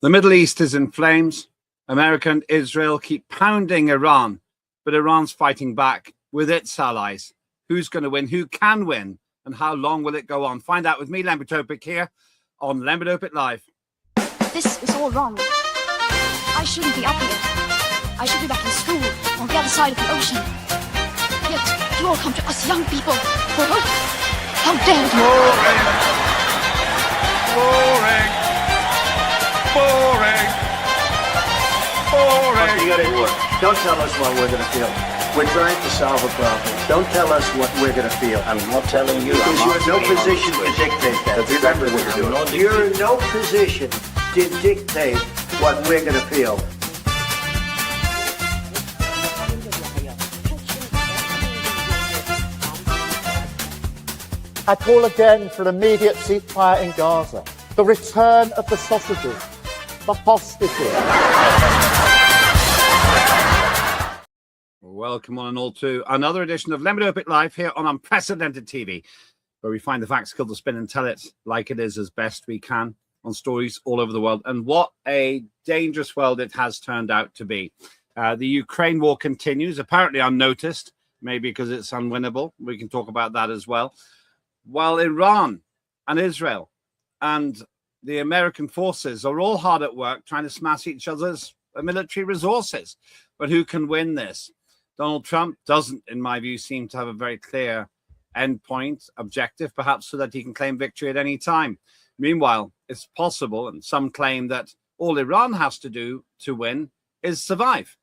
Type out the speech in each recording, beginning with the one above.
The Middle East is in flames. America and Israel keep pounding Iran, but Iran's fighting back with its allies. Who's going to win? Who can win? And how long will it go on? Find out with me, Lembit Öpik, here on Lembit Öpik Live. This is all wrong. I shouldn't be up here. I should be back in school on the other side of the ocean. Yet you all come to us young people for hope. How dare you! Boring. Boring. Boring. You gotta work. Don't tell us what we're gonna feel. We're trying to solve a problem. Don't tell us what we're gonna feel. I'm not telling you. Because you're in no position to dictate that. Remember what you're doing. You're in no position to dictate what we're gonna feel. I call again for an immediate ceasefire in Gaza, the return of the sausages, the hostages. Welcome on and all to another edition of Lembit Öpik Live here on Unprecedented TV, where we find the facts, kill the spin and tell it like it is as best we can on stories all over the world. And what a dangerous world it has turned out to be. The Ukraine war continues, apparently unnoticed, maybe because it's unwinnable. We can talk about that as well. While Iran and Israel and the American forces are all hard at work trying to smash each other's military resources. But who can win this? Donald Trump doesn't, in my view, seem to have a very clear endpoint objective, perhaps so that he can claim victory at any time. Meanwhile, it's possible, and some claim that all Iran has to do to win is survive.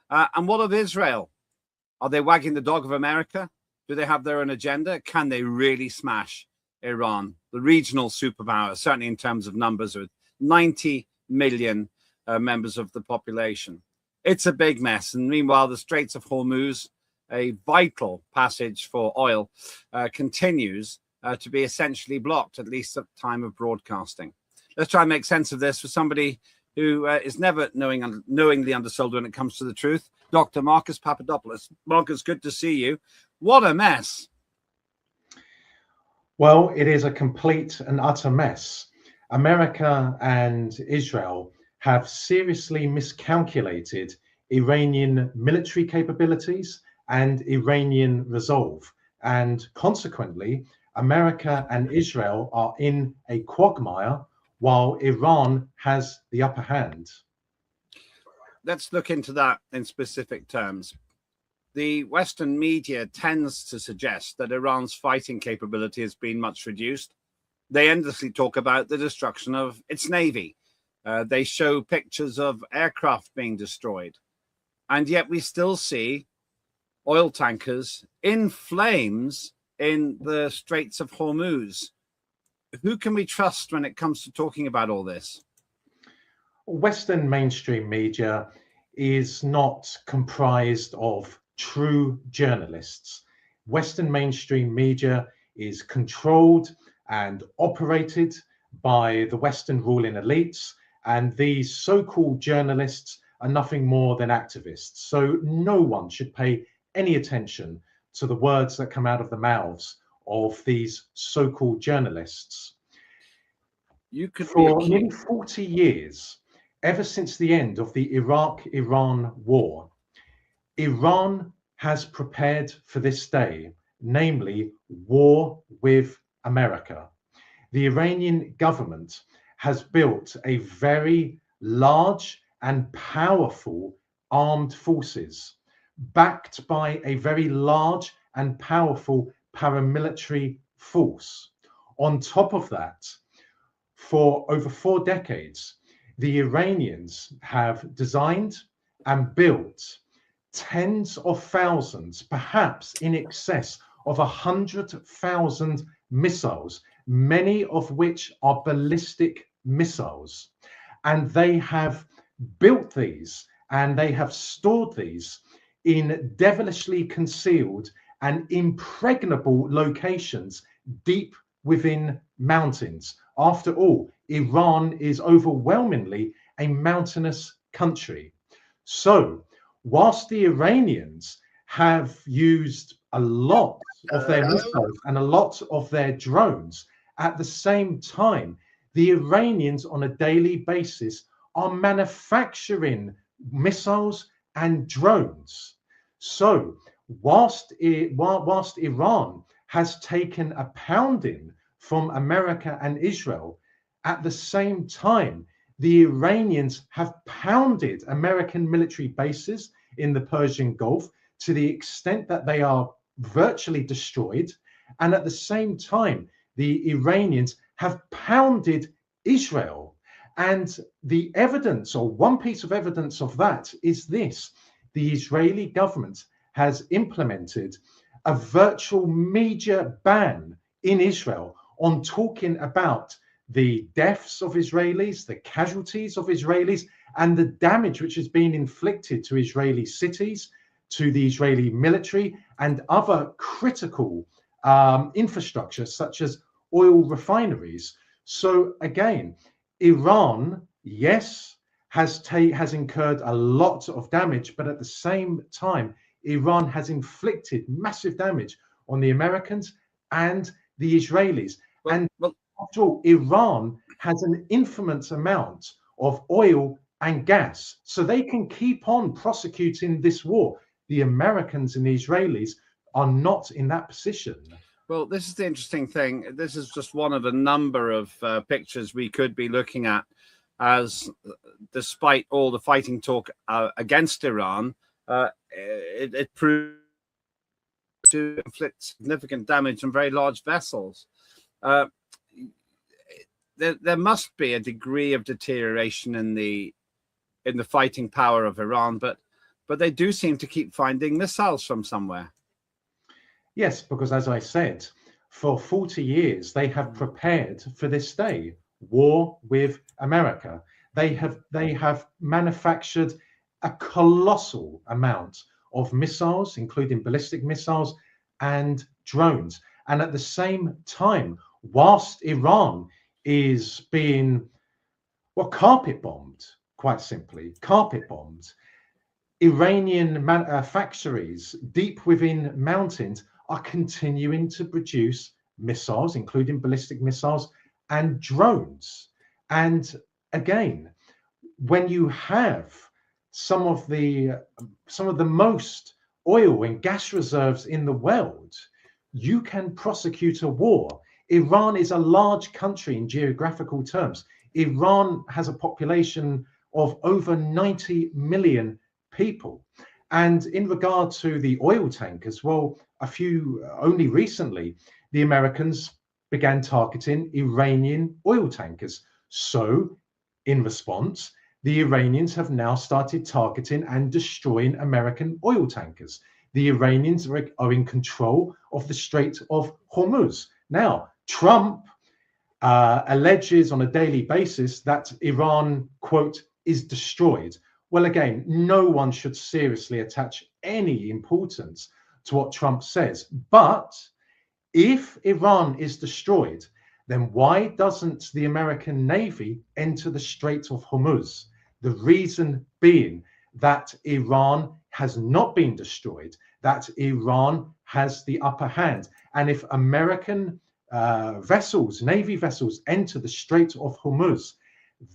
And what of Israel? Are they wagging the dog of America? Do they have their own agenda? Can they really smash Iran, the regional superpower, certainly in terms of numbers, with 90 million members of the population? It's a big mess. And meanwhile, the Straits of Hormuz, a vital passage for oil, continues to be essentially blocked, at least at the time of broadcasting. Let's try and make sense of this for somebody who is never knowingly undersold when it comes to the truth. Dr. Marcus Papadopoulos. Marcus, good to see you. What a mess. Well, it is a complete and utter mess. America and Israel have seriously miscalculated Iranian military capabilities and Iranian resolve. And consequently, America and Israel are in a quagmire while Iran has the upper hand. Let's look into that in specific terms. The Western media tends to suggest that Iran's fighting capability has been much reduced. They endlessly talk about the destruction of its navy. They show pictures of aircraft being destroyed. And yet we still see oil tankers in flames in the Straits of Hormuz. Who can we trust when it comes to talking about all this? Western mainstream media is not comprised of true journalists. Western mainstream media is controlled and operated by the Western ruling elites, and these so-called journalists are nothing more than activists. So no one should pay any attention to the words that come out of the mouths of these so-called journalists. For nearly 40 years, ever since the end of the Iraq-Iran war, Iran has prepared for this day, namely war with America. The Iranian government has built a very large and powerful armed forces, backed by a very large and powerful paramilitary force. On top of that, for over 4 decades, the Iranians have designed and built tens of thousands, perhaps in excess of 100,000 missiles, many of which are ballistic missiles. And they have built these and they have stored these in devilishly concealed and impregnable locations deep within mountains. After all, Iran is overwhelmingly a mountainous country. So, whilst the Iranians have used a lot of their missiles and a lot of their drones, at the same time, the Iranians on a daily basis are manufacturing missiles and drones. So whilst Iran has taken a pounding from America and Israel, at the same time, the Iranians have pounded American military bases in the Persian Gulf to the extent that they are virtually destroyed. And at the same time, the Iranians have pounded Israel. And the evidence, or one piece of evidence of that, is this: the Israeli government has implemented a virtual media ban in Israel on talking about the deaths of Israelis, the casualties of Israelis, and the damage which has been inflicted to Israeli cities, to the Israeli military, and other critical infrastructure, such as oil refineries. So again, Iran, yes, has incurred a lot of damage, but at the same time, Iran has inflicted massive damage on the Americans and the Israelis. After all, Iran has an infinite amount of oil and gas, so they can keep on prosecuting this war. The Americans and the Israelis are not in that position. Well, this is the interesting thing. This is just one of a number of pictures we could be looking at, as despite all the fighting talk against Iran, it proved to inflict significant damage on very large vessels. There must be a degree of deterioration in the fighting power of Iran, but they do seem to keep finding missiles from somewhere. Yes, because as I said, for 40 years they have prepared for this day, war with America. They have manufactured a colossal amount of missiles, including ballistic missiles and drones. And at the same time, whilst Iran is being, well, carpet bombed, quite simply, carpet bombed, Iranian factories deep within mountains are continuing to produce missiles, including ballistic missiles and drones. And again, when you have some of the most oil and gas reserves in the world, you can prosecute a war. Iran is a large country in geographical terms. Iran has a population of over 90 million people. And in regard to the oil tankers, well, only recently, the Americans began targeting Iranian oil tankers. So in response, the Iranians have now started targeting and destroying American oil tankers. The Iranians are in control of the Strait of Hormuz. Now, Trump alleges on a daily basis that Iran, quote, is destroyed. Well, again, no one should seriously attach any importance to what Trump says. But if Iran is destroyed, then why doesn't the American Navy enter the Strait of Hormuz? The reason being that Iran has not been destroyed, that Iran has the upper hand. And if American vessels, Navy vessels, enter the Strait of Hormuz,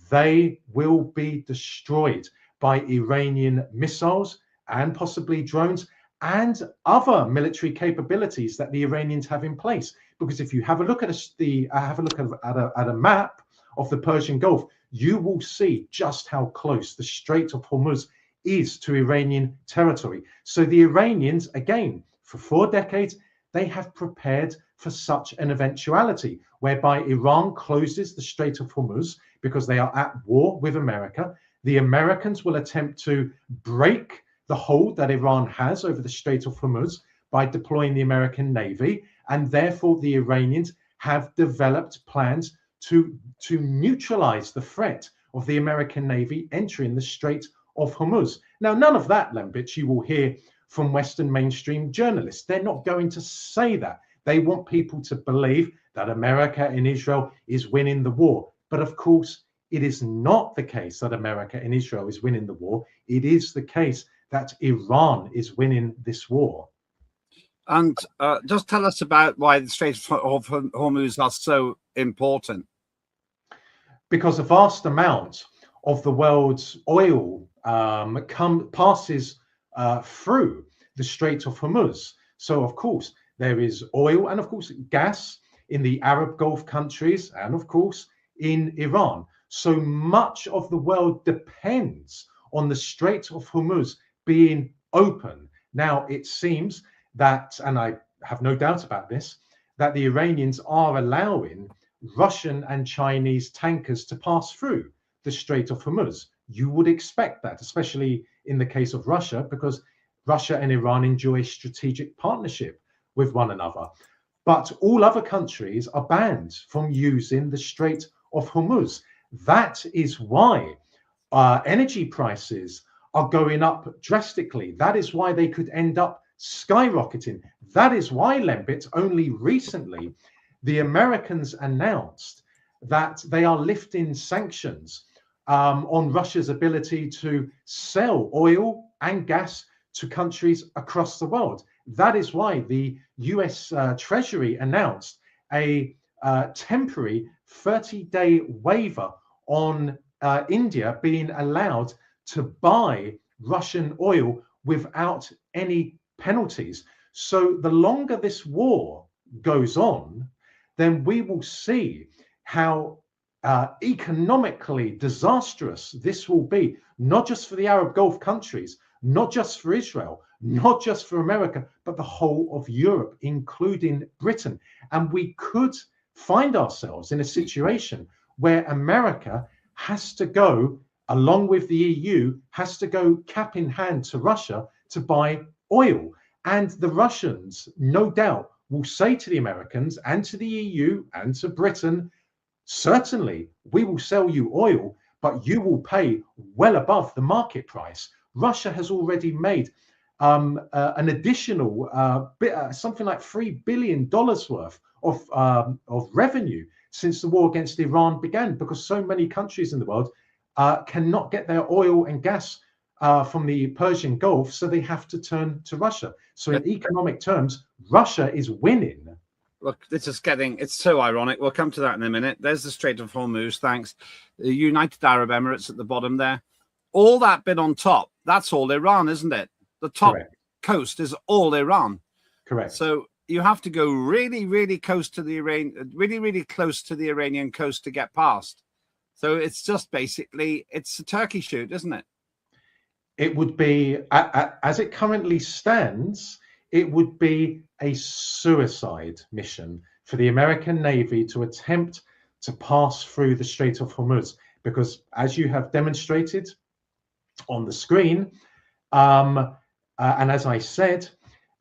they will be destroyed by Iranian missiles and possibly drones and other military capabilities that the Iranians have in place. Because if you have a look at a map of the Persian Gulf, you will see just how close the Strait of Hormuz is to Iranian territory. So the Iranians, again, for 4 decades, they have prepared for such an eventuality whereby Iran closes the Strait of Hormuz because they are at war with America. The Americans will attempt to break the hold that Iran has over the Strait of Hormuz by deploying the American Navy, and therefore the Iranians have developed plans to neutralize the threat of the American Navy entering the Strait of Hormuz. Now, none of that, Lembit, you will hear from Western mainstream journalists. They're not going to say that. They want people to believe that America and Israel is winning the war. But of course, it is not the case that America and Israel is winning the war. It is the case that Iran is winning this war. And just tell us about why the Strait of Hormuz are so important. Because a vast amount of the world's oil passes through the Strait of Hormuz. So, of course, there is oil and, of course, gas in the Arab Gulf countries and, of course, in Iran. So much of the world depends on the Strait of Hormuz being open. Now, it seems that, and I have no doubt about this, that the Iranians are allowing Russian and Chinese tankers to pass through the Strait of Hormuz. You would expect that, especially in the case of Russia, because Russia and Iran enjoy strategic partnership with one another. But all other countries are banned from using the Strait of Hormuz. That is why energy prices are going up drastically. That is why they could end up skyrocketing. That is why, Lembit, only recently the Americans announced that they are lifting sanctions on Russia's ability to sell oil and gas to countries across the world. That is why the US Treasury announced a temporary 30-day waiver on India being allowed to buy Russian oil without any penalties. So the longer this war goes on, then we will see how economically disastrous this will be, not just for the Arab Gulf countries, not just for Israel, not just for America, but the whole of Europe, including Britain. And we could find ourselves in a situation where America has to go, along with the EU, has to go cap in hand to Russia to buy oil. And the Russians, no doubt, will say to the Americans and to the EU and to Britain, certainly we will sell you oil, but you will pay well above the market price. Russia has already made an additional something like $3 billion worth of revenue since the war against Iran began, because so many countries in the world cannot get their oil and gas from the Persian Gulf, so they have to turn to Russia. So in economic terms, Russia is winning. Look, it's so ironic. We'll come to that in a minute. There's the Strait of Hormuz, thanks. The United Arab Emirates at the bottom there. All that bit on top, that's all Iran, isn't it? The top Correct. coast is all Iran. Correct. So you have to go really, really close to the really close to the Iranian coast to get past. So it's just basically, it's a turkey shoot, isn't it? It would be, as it currently stands, it would be a suicide mission for the American Navy to attempt to pass through the Strait of Hormuz, because as you have demonstrated on the screen, and as I said,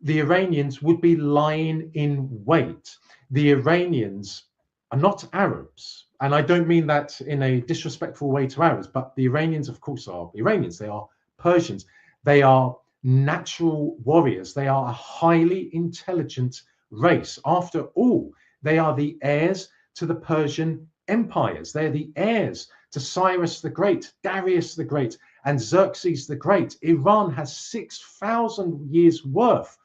the Iranians would be lying in wait. The Iranians are not Arabs, and I don't mean that in a disrespectful way to Arabs, but the Iranians, of course, are Iranians. They are Persians. They are natural warriors. They are a highly intelligent race. After all, they are the heirs to the Persian empires. They're the heirs to Cyrus the Great, Darius the Great, and Xerxes the Great. Iran has 6,000 years worth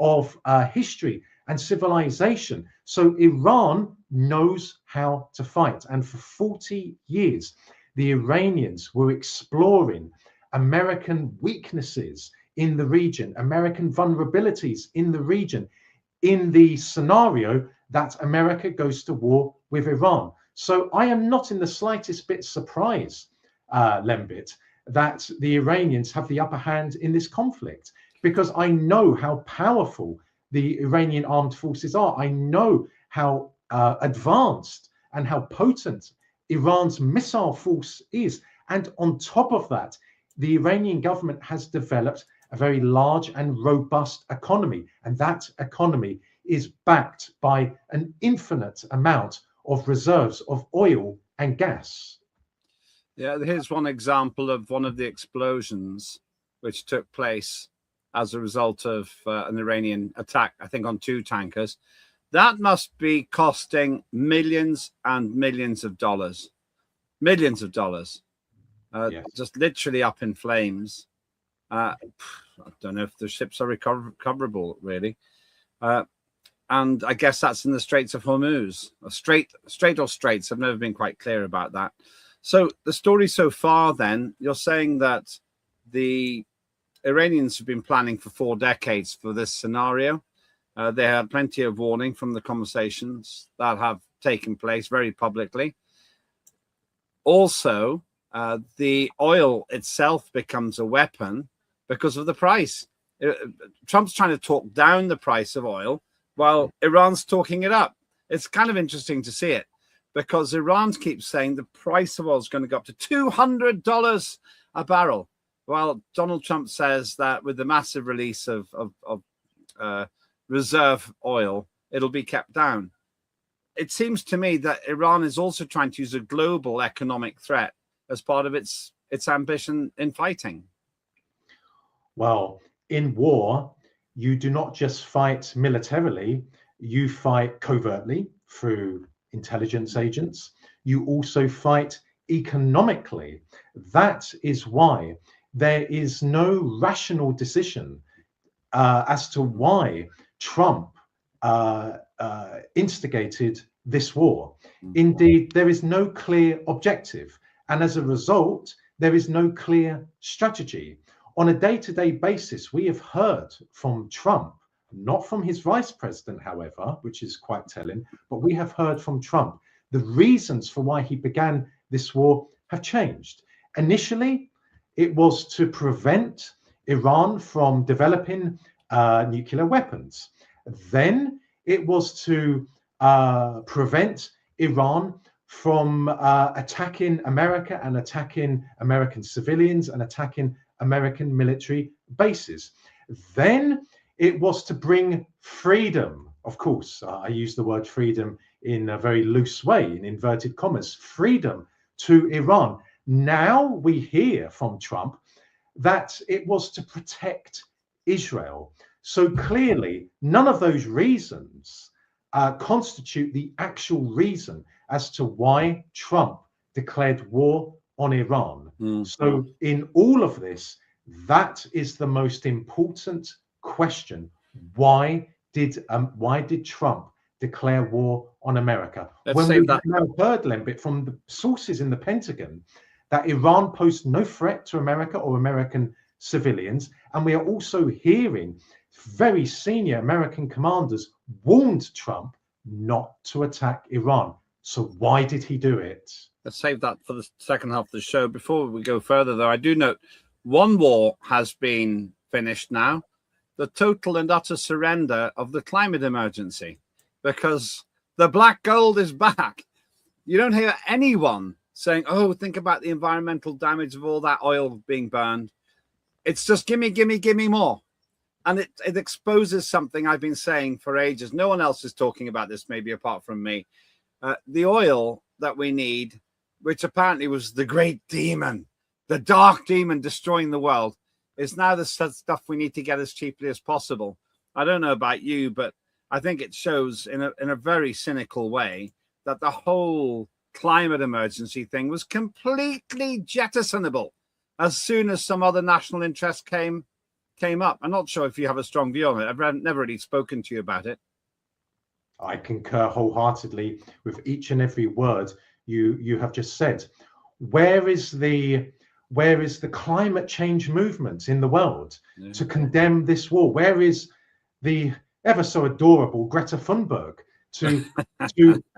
of history and civilization. So Iran knows how to fight. And for 40 years, the Iranians were exploring American weaknesses in the region, American vulnerabilities in the region, in the scenario that America goes to war with Iran. So I am not in the slightest bit surprised, Lembit, that the Iranians have the upper hand in this conflict, because I know how powerful the Iranian armed forces are. I know how advanced and how potent Iran's missile force is. And on top of that, the Iranian government has developed a very large and robust economy. And that economy is backed by an infinite amount of reserves of oil and gas. Yeah, here's one example of one of the explosions which took place as a result of an Iranian attack, I think, on 2 tankers. That must be costing millions and millions of dollars. Millions of dollars. Yes. Just literally up in flames. I don't know if the ships are recoverable, really. And I guess that's in the Straits of Hormuz. Strait or Straits. I've never been quite clear about that. So the story so far, then, you're saying that the Iranians have been planning for 4 decades for this scenario. They had plenty of warning from the conversations that have taken place very publicly. Also, the oil itself becomes a weapon because of the price. Trump's trying to talk down the price of oil while Iran's talking it up. It's kind of interesting to see it, because Iran keeps saying the price of oil is going to go up to $200 a barrel, while Donald Trump says that with the massive release of reserve oil, it'll be kept down. It seems to me that Iran is also trying to use a global economic threat as part of its ambition in fighting. Well, in war, you do not just fight militarily, you fight covertly through intelligence agents. You also fight economically. That is why there is no rational decision as to why Trump instigated this war. Indeed, there is no clear objective. And as a result, there is no clear strategy. On a day-to-day basis, we have heard from Trump, not from his vice president, however, which is quite telling, but we have heard from Trump. The reasons for why he began this war have changed. Initially, it was to prevent Iran from developing nuclear weapons. Then it was to prevent Iran from attacking America and attacking American civilians and attacking American military bases. Then it was to bring freedom. Of course, I use the word freedom in a very loose way, in inverted commas, freedom to Iran. Now we hear from Trump that it was to protect Israel. So clearly, none of those reasons constitute the actual reason as to why Trump declared war on Iran. So in all of this, that is the most important question. Why did Trump declare war on America? When we have now heard, Lembit, from the sources in the Pentagon that Iran posed no threat to America or American civilians, and we are also hearing very senior American commanders warned Trump not to attack Iran. So why did he do it? Let's save that for the second half of the show. Before we go further, though, I do note one war has been finished now, the total and utter surrender of the climate emergency, because the black gold is back. You don't hear anyone saying, oh, think about the environmental damage of all that oil being burned. It's just gimme, gimme, gimme more. And it exposes something I've been saying for ages. No one else is talking about this, maybe apart from me. The oil that we need, which apparently was the great demon, the dark demon destroying the world, is now the stuff we need to get as cheaply as possible. I don't know about you, but I think it shows in a very cynical way that the whole climate emergency thing was completely jettisonable as soon as some other national interest came up. I'm not sure if you have a strong view on it. I've never really spoken to you about it. I concur wholeheartedly with each and every word you have just said. Where is the climate change movement in the world to condemn this war? Where is the ever so adorable Greta Thunberg to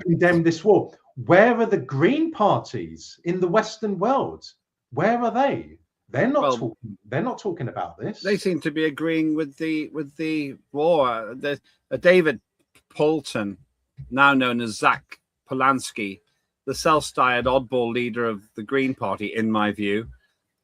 condemn this war? Where are the Green parties in the Western world? Where are they? They're not talking. They're not talking about this. They seem to be agreeing with the war. David Poulton, now known as Zach Polanski, the self-styled oddball leader of the Green Party, in my view,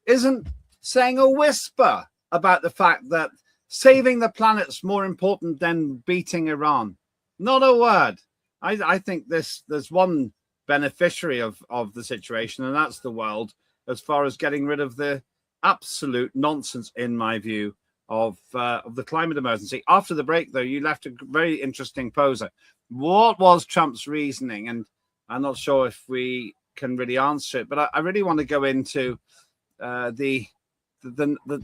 isn't saying a whisper about the fact that saving the planet's more important than beating Iran. Not a word. I think there's one beneficiary of the situation, and that's the world, as far as getting rid of the absolute nonsense, in my view, of the climate emergency. After the break, though, you left a very interesting poser. What was Trump's reasoning? And I'm not sure if we can really answer it, but I really want to go into the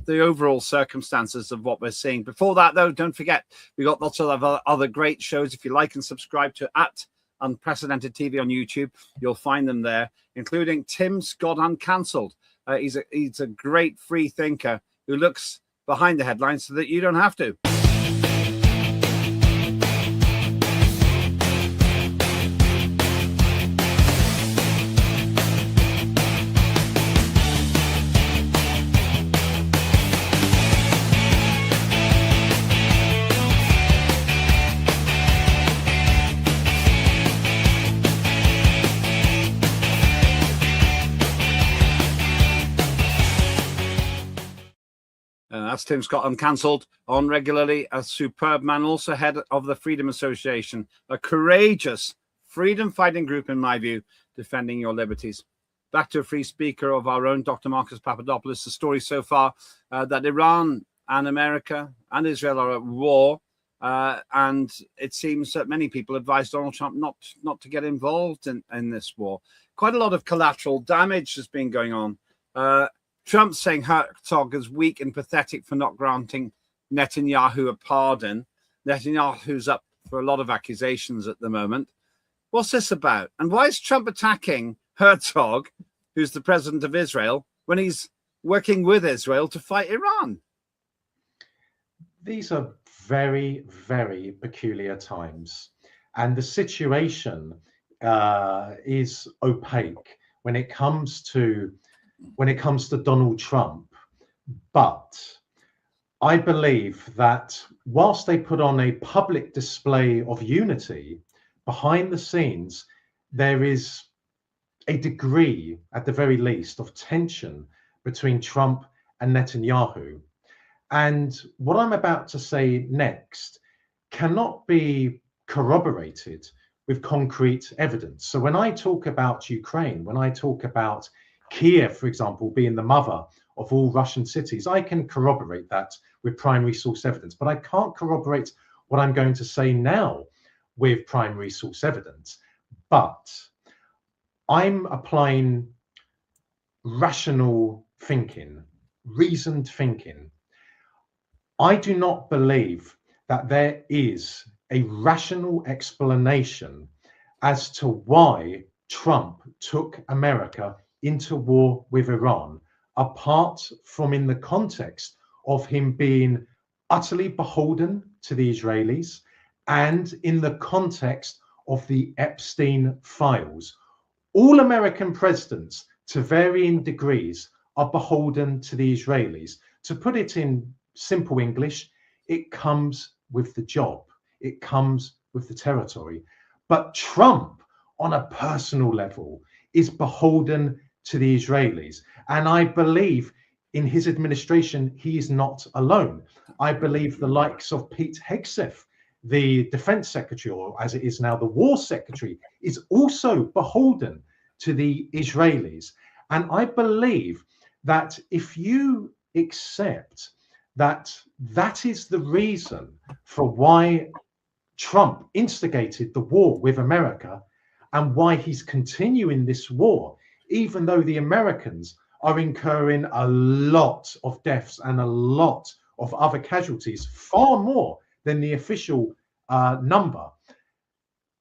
overall circumstances of what we're seeing. Before that, though, don't forget, we got lots of other great shows. If you like and subscribe to Unprecedented TV on YouTube. You'll find them there, including Tim Scott Uncancelled. He's a great free thinker who looks behind the headlines so that you don't have to. That's Tim Scott Uncancelled on regularly. A superb man, also head of the Freedom Association, a courageous freedom-fighting group, in my view, defending your liberties. Back to a free speaker of our own, Dr. Marcus Papadopoulos. The story so far that Iran and America and Israel are at war, and it seems that many people advise Donald Trump not to get involved in this war. Quite a lot of collateral damage has been going on. Trump saying Herzog is weak and pathetic for not granting Netanyahu a pardon. Netanyahu's up for a lot of accusations at the moment. What's this about? And why is Trump attacking Herzog, who's the president of Israel, when he's working with Israel to fight Iran? These are very, very peculiar times. And the situation is opaque when it comes to Donald Trump. But I believe that whilst they put on a public display of unity, behind the scenes, there is a degree, at the very least, of tension between Trump and Netanyahu. And what I'm about to say next cannot be corroborated with concrete evidence. So when I talk about Ukraine, when I talk about Kiev, for example, being the mother of all Russian cities, I can corroborate that with primary source evidence, but I can't corroborate what I'm going to say now with primary source evidence. But I'm applying rational thinking, reasoned thinking. I do not believe that there is a rational explanation as to why Trump took America into war with Iran, apart from in the context of him being utterly beholden to the Israelis and in the context of the Epstein files. All American presidents, to varying degrees, are beholden to the Israelis. To put it in simple English, it comes with the job. It comes with the territory. But Trump, on a personal level, is beholden to the Israelis. And I believe in his administration, he is not alone. I believe the likes of Pete Hegseth, the defense secretary, or as it is now, the war secretary, is also beholden to the Israelis. And I believe that if you accept that that is the reason for why Trump instigated the war with America and why he's continuing this war, even though the Americans are incurring a lot of deaths and a lot of other casualties, far more than the official number,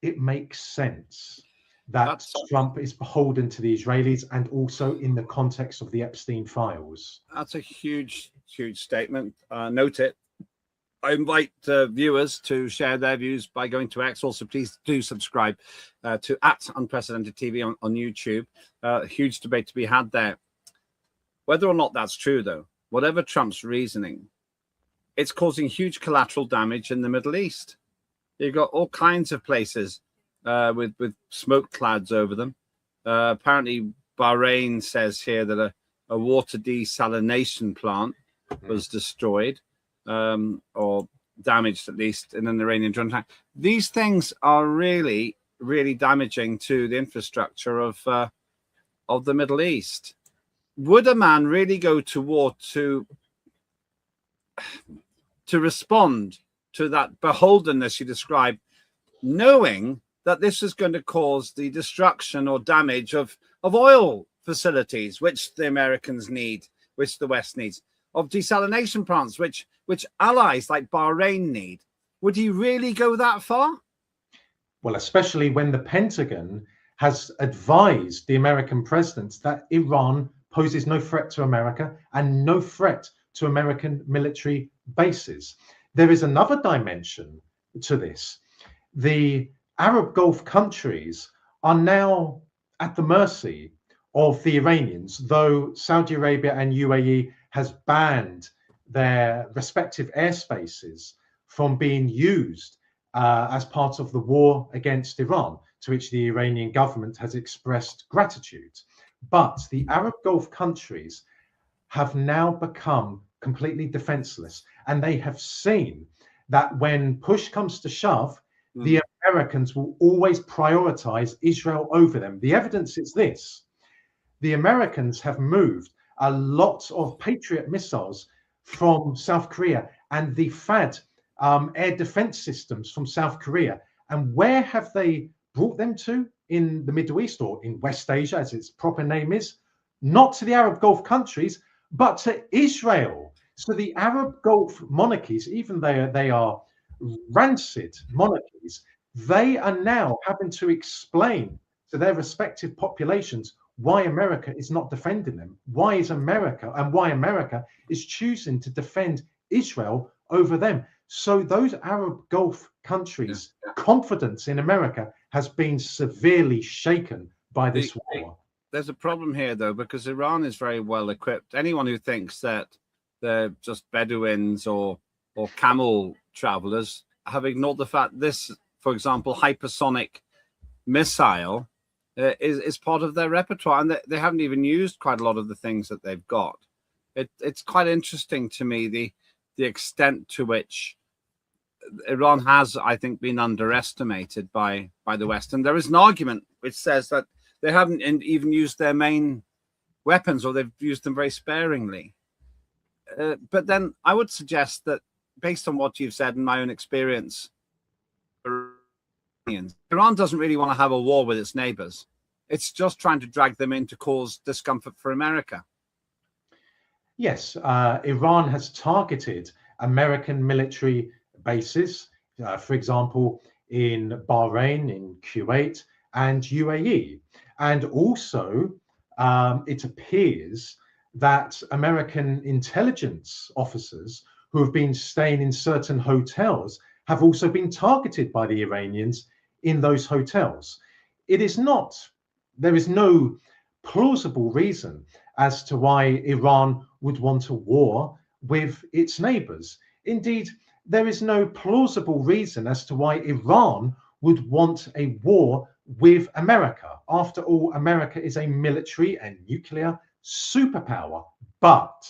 it makes sense that Trump is beholden to the Israelis and also in the context of the Epstein files. That's a huge, huge statement. Note it. I invite viewers to share their views by going to X. Also, please do subscribe to @Unprecedented TV on YouTube. Huge debate to be had there. Whether or not that's true, though, whatever Trump's reasoning, it's causing huge collateral damage in the Middle East. You've got all kinds of places with smoke clouds over them. Apparently, Bahrain says here that a water desalination plant was destroyed. Or damaged, at least, in an Iranian drone attack. These things are really, really damaging to the infrastructure of the Middle East. Would a man really go to war to respond to that beholdenness you describe, knowing that this is going to cause the destruction or damage of oil facilities, which the Americans need, which the West needs, of desalination plants, which allies like Bahrain need? Would he really go that far? well, especially when the Pentagon has advised the American president that Iran poses no threat to America and no threat to American military bases. There is another dimension to this. The Arab Gulf countries are now at the mercy of the Iranians, though Saudi Arabia and UAE has banned their respective airspaces from being used as part of the war against Iran, to which the Iranian government has expressed gratitude. But the Arab Gulf countries have now become completely defenseless, and they have seen that when push comes to shove, the Americans will always prioritize Israel over them. The evidence is this: the Americans have moved a lot of Patriot missiles from South Korea and the THAAD air defense systems from South Korea. And where have they brought them to? In the Middle East, or in West Asia, as its proper name is. Not to the Arab Gulf countries, but to Israel. So the Arab Gulf monarchies, even though they are rancid monarchies, they are now having to explain to their respective populations why America is not defending them. Why is America, and why America is choosing to defend Israel over them. So those Arab Gulf countries' confidence in America has been severely shaken by this war. There's a problem here, though, because Iran is very well equipped. Anyone who thinks that they're just Bedouins or camel travelers have ignored the fact this, for example, hypersonic missile is part of their repertoire, and they haven't even used quite a lot of the things that they've got. It's quite interesting to me the extent to which Iran has, I think, been underestimated by the West. And there is an argument which says that they haven't even used their main weapons, or they've used them very sparingly. But then I would suggest that, based on what you've said and my own experience, Iran doesn't really want to have a war with its neighbors. It's just trying to drag them in to cause discomfort for America. Yes, Iran has targeted American military bases, for example, in Bahrain, in Kuwait, and UAE. And also, it appears that American intelligence officers who have been staying in certain hotels have also been targeted by the Iranians in those hotels. There is no plausible reason as to why Iran would want a war with its neighbors. Indeed, there is no plausible reason as to why Iran would want a war with America. After all, America is a military and nuclear superpower, but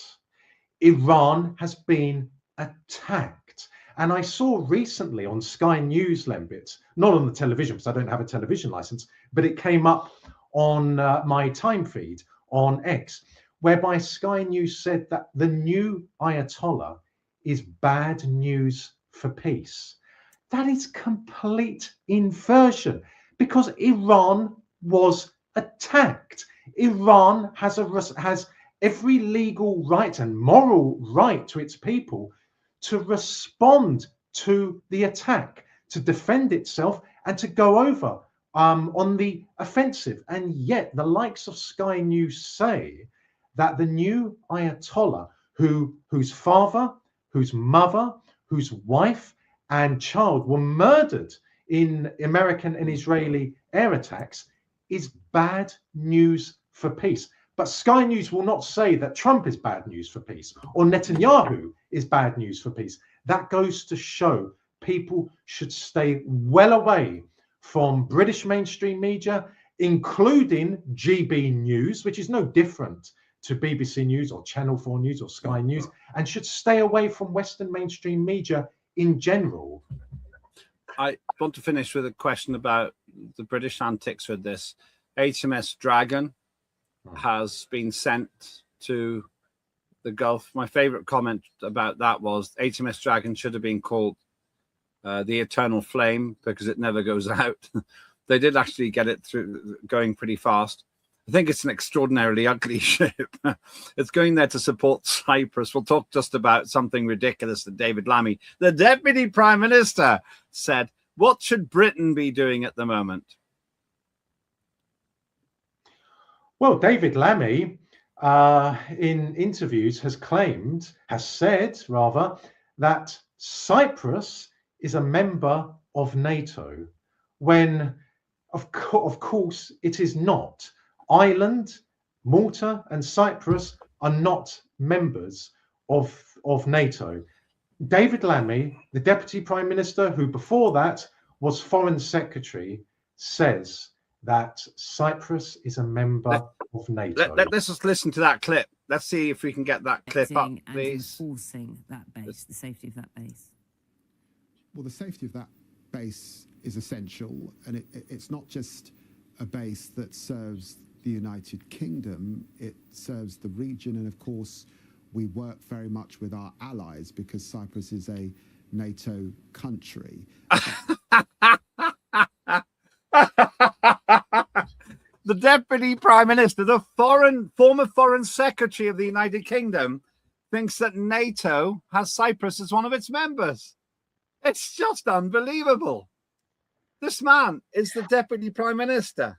Iran has been attacked. And I saw recently on Sky News, Lembit, not on the television because I don't have a television license, but it came up on my time feed on X, whereby Sky News said that the new Ayatollah is bad news for peace. That is complete inversion, because Iran was attacked. Iran has every legal right and moral right to its people to respond to the attack, to defend itself, and to go over on the offensive. And yet the likes of Sky News say that the new Ayatollah, whose father, whose mother, whose wife and child were murdered in American and Israeli air attacks, is bad news for peace. But Sky News will not say that Trump is bad news for peace or Netanyahu is bad news for peace. That goes to show people should stay well away from British mainstream media, including GB News, which is no different to BBC News or Channel 4 News or Sky News, and should stay away from Western mainstream media in general. I want to finish with a question about the British antics with this. HMS Dragon has been sent to the Gulf. My favorite comment about that was HMS Dragon should have been called the Eternal Flame, because it never goes out. They did actually get it through, going pretty fast. I think it's an extraordinarily ugly ship. It's going there to support Cyprus. We'll talk just about something ridiculous that David Lammy, the Deputy Prime Minister, said What should Britain be doing at the moment? Well, David Lammy, in interviews, has said, that Cyprus is a member of NATO, when, of course, it is not. Ireland, Malta, and Cyprus are not members of NATO. David Lammy, the Deputy Prime Minister, who before that was Foreign Secretary, says that Cyprus is a member of NATO. Let's just listen to that clip. Let's see if we can get that clip up, please. Enforcing that base, the safety of that base. Well, the safety of that base is essential, and it's not just a base that serves the United Kingdom, it serves the region, and of course we work very much with our allies because Cyprus is a NATO country. The Deputy Prime Minister, the former Foreign Secretary of the United Kingdom, thinks that NATO has Cyprus as one of its members. It's just unbelievable. This man is the Deputy Prime Minister.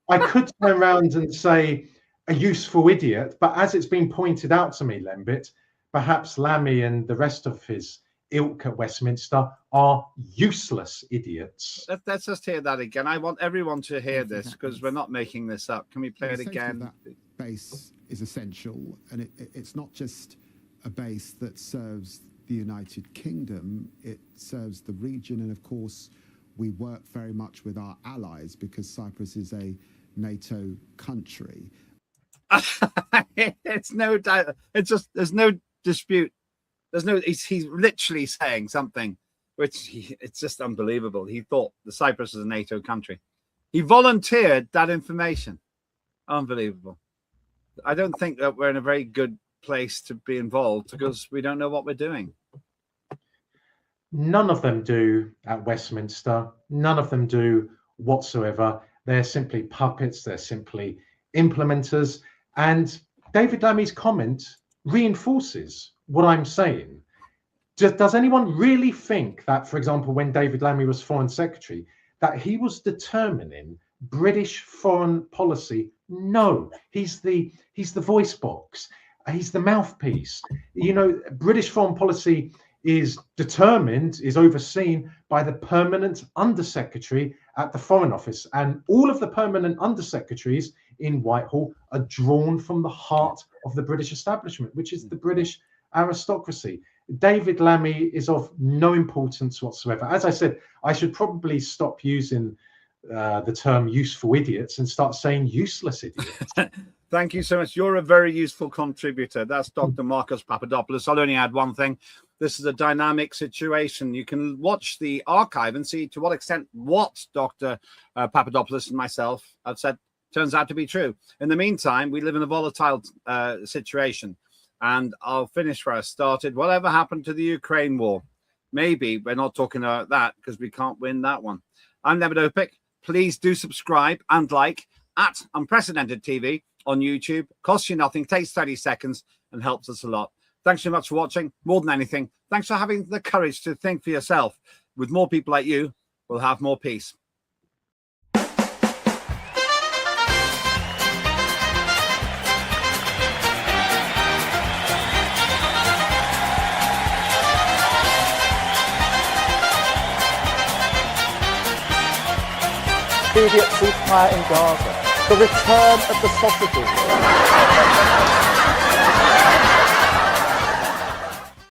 I could turn around and say a useful idiot, but as it's been pointed out to me, Lembit, perhaps Lammy and the rest of his ilk at Westminster are useless idiots. Let's just hear that again. I want everyone to hear this because we're not making this up. Can we play it again? That base is essential, and it's not just a base that serves the United Kingdom, it serves the region, and of course we work very much with our allies because Cyprus is a NATO country. It's no doubt. It's just there's no dispute. He's literally saying something which it's just unbelievable. He thought the Cyprus was a NATO country. He volunteered that information. Unbelievable. I don't think that we're in a very good place to be involved because we don't know what we're doing. None of them do at Westminster. None of them do whatsoever. They're simply puppets. They're simply implementers. And David Lammy's comment reinforces what I'm saying. Does anyone really think that, for example, when David Lammy was Foreign Secretary, that he was determining British foreign policy? No, he's the voice box. He's the mouthpiece. You know, British foreign policy is overseen by the permanent undersecretary at the Foreign Office. And all of the permanent undersecretaries in Whitehall are drawn from the heart of the British establishment, which is the British aristocracy. David Lammy is of no importance whatsoever. As I said, I should probably stop using the term useful idiots and start saying useless idiots. Thank you so much. You're a very useful contributor. That's Dr. Marcus Papadopoulos. I'll only add one thing. This is a dynamic situation. You can watch the archive and see to what extent what Dr. Papadopoulos and myself have said turns out to be true. In the meantime, we live in a volatile situation. And I'll finish where I started. Whatever happened to the Ukraine war? Maybe we're not talking about that because we can't win that one. I'm Lembit Öpik. Please do subscribe and like at Unprecedented TV on YouTube. Costs you nothing, takes 30 seconds and helps us a lot. Thanks so much for watching. More than anything, thanks for having the courage to think for yourself. With more people like you, we'll have more peace. Immediate ceasefire in Gaza. The return of the sausages.